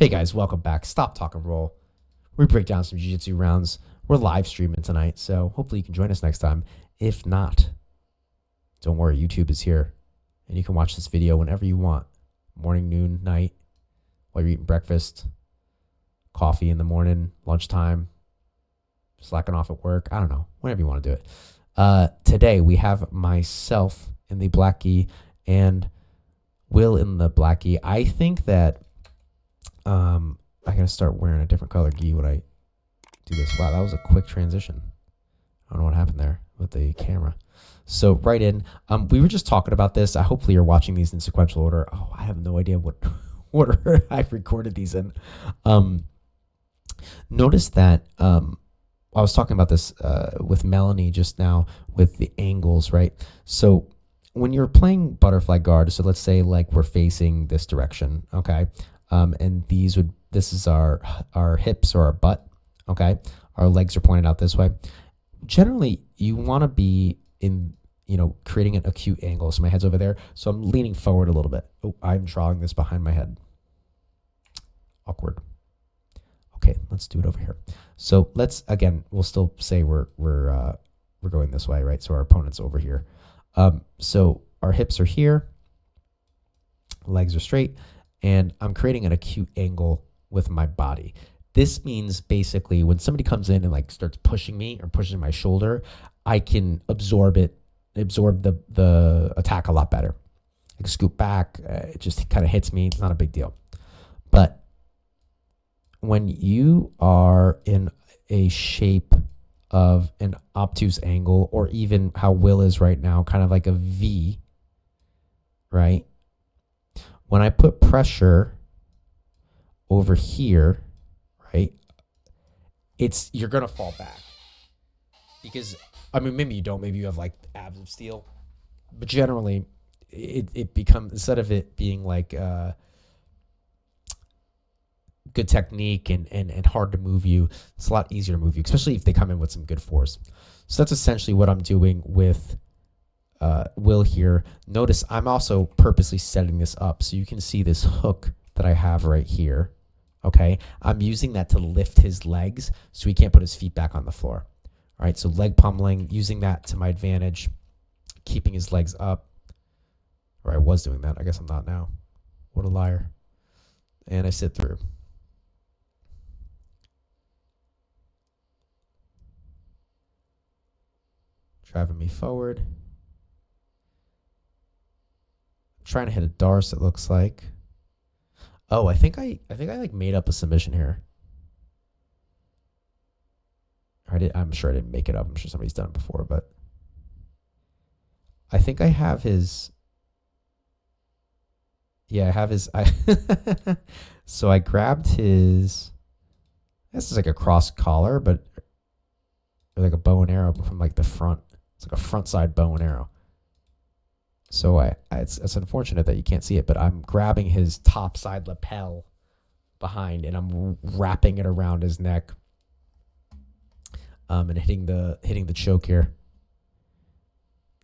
Hey guys, welcome back. Stop, Talk, and Roll. We break down some jiu-jitsu rounds. We're live streaming tonight, so hopefully you can join us next time. If not, don't worry, YouTube is here, and you can watch this video whenever you want. Morning, noon, night, while you're eating breakfast, coffee in the morning, lunchtime, slacking off at work. I don't know, whenever you want to do it. Today, we have myself in the black gi and Will in the black gi. I think that I gotta start wearing a different color gi when I do this. Wow, that was a quick transition. I don't know what happened there with the camera. So right in, we were just talking about this. Hopefully you're watching these in sequential order. Oh, I have no idea what order I've recorded these in. Notice that I was talking about this with Melanie just now with the angles, right? So when you're playing butterfly guard, so let's say like we're facing this direction, okay? And this is our hips or our butt, okay? Our legs are pointed out this way. Generally, you want to be in, creating an acute angle. So my head's over there. So I'm leaning forward a little bit. Oh, I'm drawing this behind my head. Awkward. Okay, let's do it over here. So we'll still say we're going this way, right? So our opponent's over here. So our hips are here. Legs are straight. And I'm creating an acute angle with my body. This means basically when somebody comes in and like starts pushing me or pushing my shoulder, I can absorb the attack a lot better. I can scoot back. It just kind of hits me. It's not a big deal. But when you are in a shape of an obtuse angle, or even how Will is right now, kind of like a V, right? When I put pressure over here, right, you're going to fall back. Because, maybe you don't. Maybe you have like abs of steel. But generally, it becomes, instead of it being like good technique and hard to move you, it's a lot easier to move you, especially if they come in with some good force. So that's essentially what I'm doing with Will here. Notice I'm also purposely setting this up so you can see this hook that I have right here. Okay, I'm using that to lift his legs so he can't put his feet back on the floor. All right, so leg pummeling, using that to my advantage, keeping his legs up. Or I was doing that. I guess I'm not now. What a liar. And I sit through. Driving me forward. Trying to hit a Darce, it looks like. Oh, I think I like made up a submission here. I'm sure I didn't make it up. I'm sure somebody's done it before, but I think I have his. Yeah, I have his. So I grabbed his. This is like a cross collar, but like a bow and arrow from like the front. It's like a front side bow and arrow. So it's unfortunate that you can't see it, but I'm grabbing his top side lapel behind and I'm wrapping it around his neck, and hitting the choke here.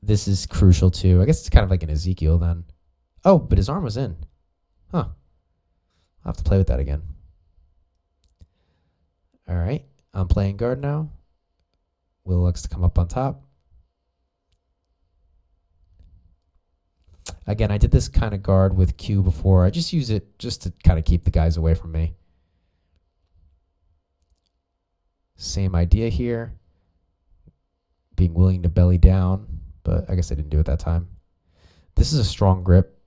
This is crucial too. I guess it's kind of like an Ezekiel then. Oh, but his arm was in. Huh. I'll have to play with that again. All right. I'm playing guard now. Will likes to come up on top. Again, I did this kind of guard with Q before. I just use it just to kind of keep the guys away from me. Same idea here. Being willing to belly down, but I guess I didn't do it that time. This is a strong grip.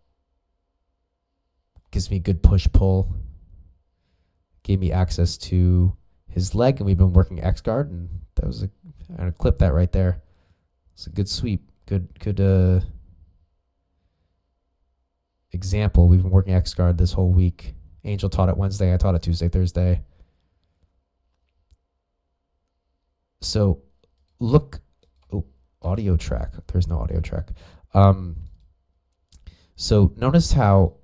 Gives me a good push-pull. Gave me access to his leg, and we've been working X guard, and that was I'm going to clip that right there. It's a good sweep. Good example. We've been working X guard this whole week. Angel taught it Wednesday. I taught it Tuesday, Thursday. So look. Oh, audio track. There's no audio track. So notice how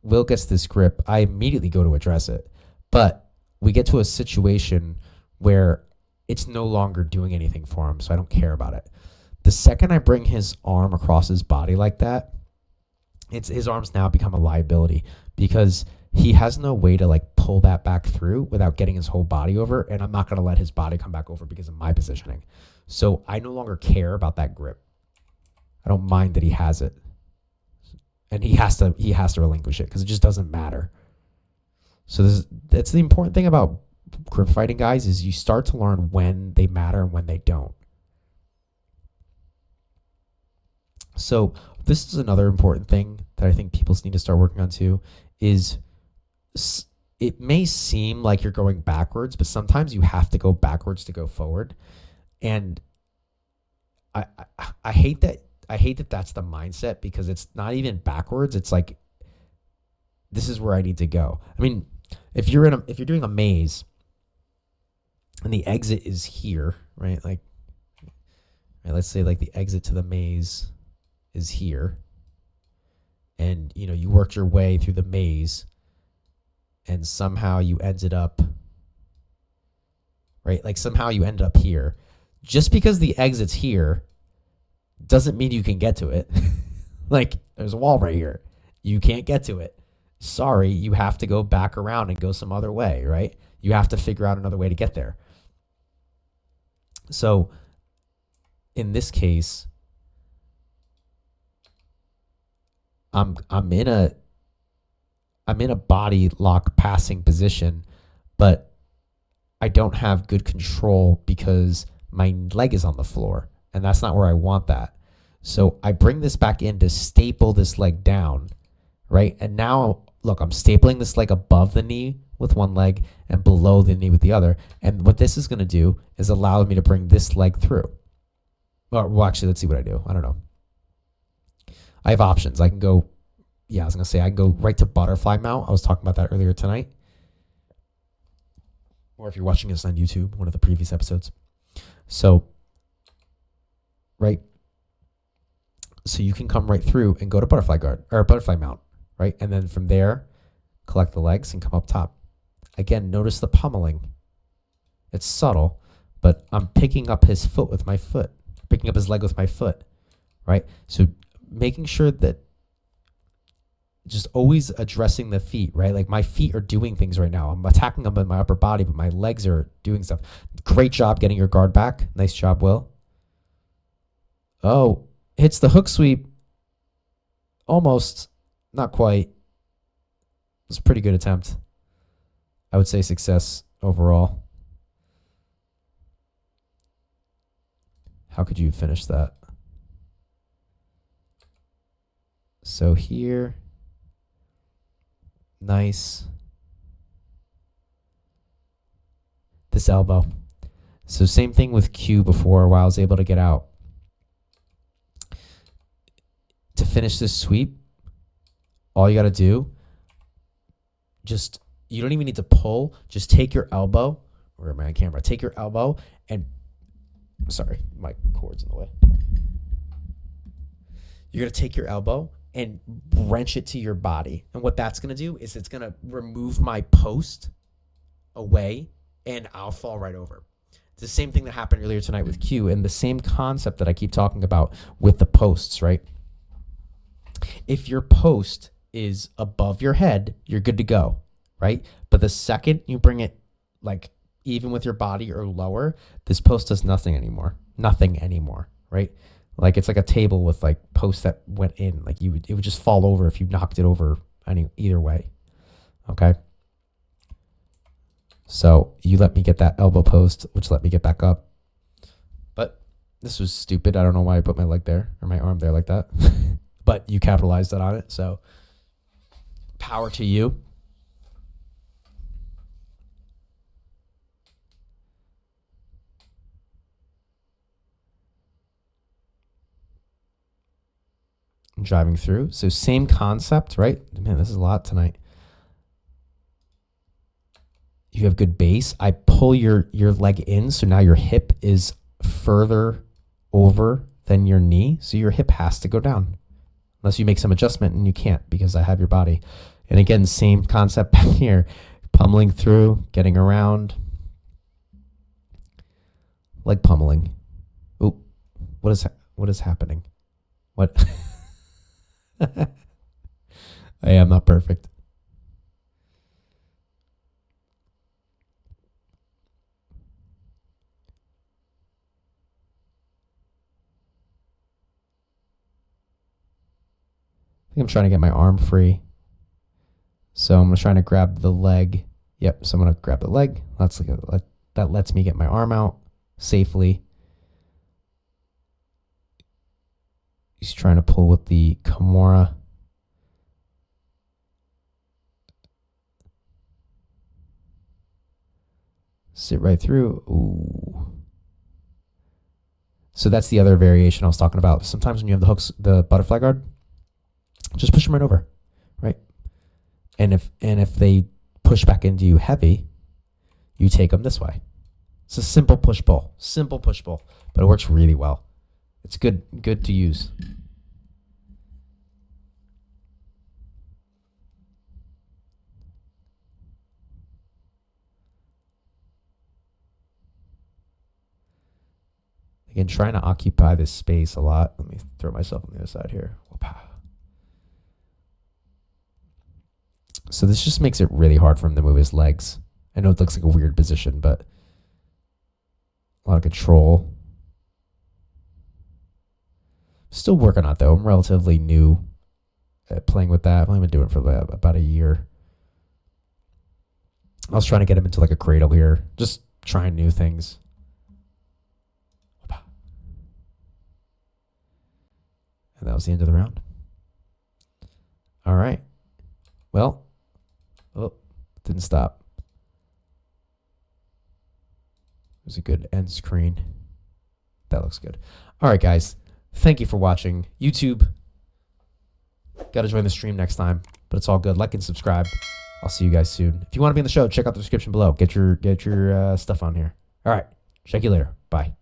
Will gets this grip. I immediately go to address it, but we get to a situation where it's no longer doing anything for him, so I don't care about it. The second I bring his arm across his body like that, his arms now become a liability because he has no way to like pull that back through without getting his whole body over. And I'm not going to let his body come back over because of my positioning. So I no longer care about that grip. I don't mind that he has it. And he has to relinquish it because it just doesn't matter. So that's the important thing about grip fighting, guys, is you start to learn when they matter and when they don't. So this is another important thing that I think people need to start working on too, is it may seem like you're going backwards, but sometimes you have to go backwards to go forward. And I hate that. I hate that that's the mindset, because it's not even backwards. It's like, this is where I need to go. I mean, if you're doing a maze and the exit is here, right? Like, right, let's say like the exit to the maze is here, and you worked your way through the maze and somehow you ended up, right? Like somehow you ended up here. Just because the exit's here doesn't mean you can get to it. Like, there's a wall right here. You can't get to it. Sorry, you have to go back around and go some other way, right? You have to figure out another way to get there. So in this case, I'm in a body lock passing position, but I don't have good control because my leg is on the floor, and that's not where I want that. So I bring this back in to staple this leg down, right? And now, look, I'm stapling this leg above the knee with one leg and below the knee with the other. And what this is going to do is allow me to bring this leg through. Well, actually, let's see what I do. I don't know. I have options. I can go, I was going to say, I can go right to butterfly mount. I was talking about that earlier tonight. Or if you're watching this on YouTube, one of the previous episodes. So, right. So you can come right through and go to butterfly guard or butterfly mount, right? And then from there, collect the legs and come up top. Again, notice the pummeling. It's subtle, but I'm picking up his foot with my foot, picking up his leg with my foot, right? So making sure that just always addressing the feet, right? Like my feet are doing things right now. I'm attacking them in my upper body, but my legs are doing stuff. Great job getting your guard back. Nice job, Will. Oh, hits the hook sweep. Almost. Not quite. It was a pretty good attempt. I would say success overall. How could you finish that? So here. Nice. This elbow. So same thing with Q before, where I was able to get out. To finish this sweep, all you got to do, you don't even need to pull. Just take your elbow. Where am I on camera? Take your elbow and, sorry, my cord's in the way. You're going to take your elbow and wrench it to your body. And what that's going to do is it's going to remove my post away, and I'll fall right over. It's the same thing that happened earlier tonight with Q, and the same concept that I keep talking about with the posts, right? If your post is above your head, you're good to go, right? But the second you bring it like even with your body or lower, this post does nothing anymore. Nothing anymore, right? Like it's like a table with like posts that went in. Like it would just fall over if you knocked it over either way. Okay. So you let me get that elbow post, which let me get back up. But this was stupid. I don't know why I put my leg there or my arm there like that. But you capitalized on it, so power to you. I'm driving through. So same concept, right? Man, this is a lot tonight. You have good base. I pull your leg in, so now your hip is further over than your knee, so your hip has to go down. Unless you make some adjustment, and you can't because I have your body. And again, same concept back here. Pummeling through, getting around. Leg pummeling. Ooh, what is happening? What? I am not perfect. think I'm trying to get my arm free. So I'm trying to grab the leg. Yep, so I'm going to grab the leg. That lets me get my arm out safely. He's trying to pull with the Kimura. Sit right through. Ooh. So that's the other variation I was talking about. Sometimes when you have the hooks, the butterfly guard, just push them right over, right? And if they push back into you heavy, you take them this way. It's a simple push pull, but it works really well. It's good to use. Again, trying to occupy this space a lot. Let me throw myself on the other side here. So this just makes it really hard for him to move his legs. I know it looks like a weird position, but a lot of control. Still working on it, though. I'm relatively new at playing with that. I've only been doing it for about a year. I was trying to get him into like a cradle here. Just trying new things. And that was the end of the round. All right. Well, oh, didn't stop. It was a good end screen. That looks good. All right, guys. Thank you for watching. YouTube, got to join the stream next time, but it's all good. Like and subscribe. I'll see you guys soon. If you want to be in the show, check out the description below. Get your stuff on here. All right. Check you later. Bye.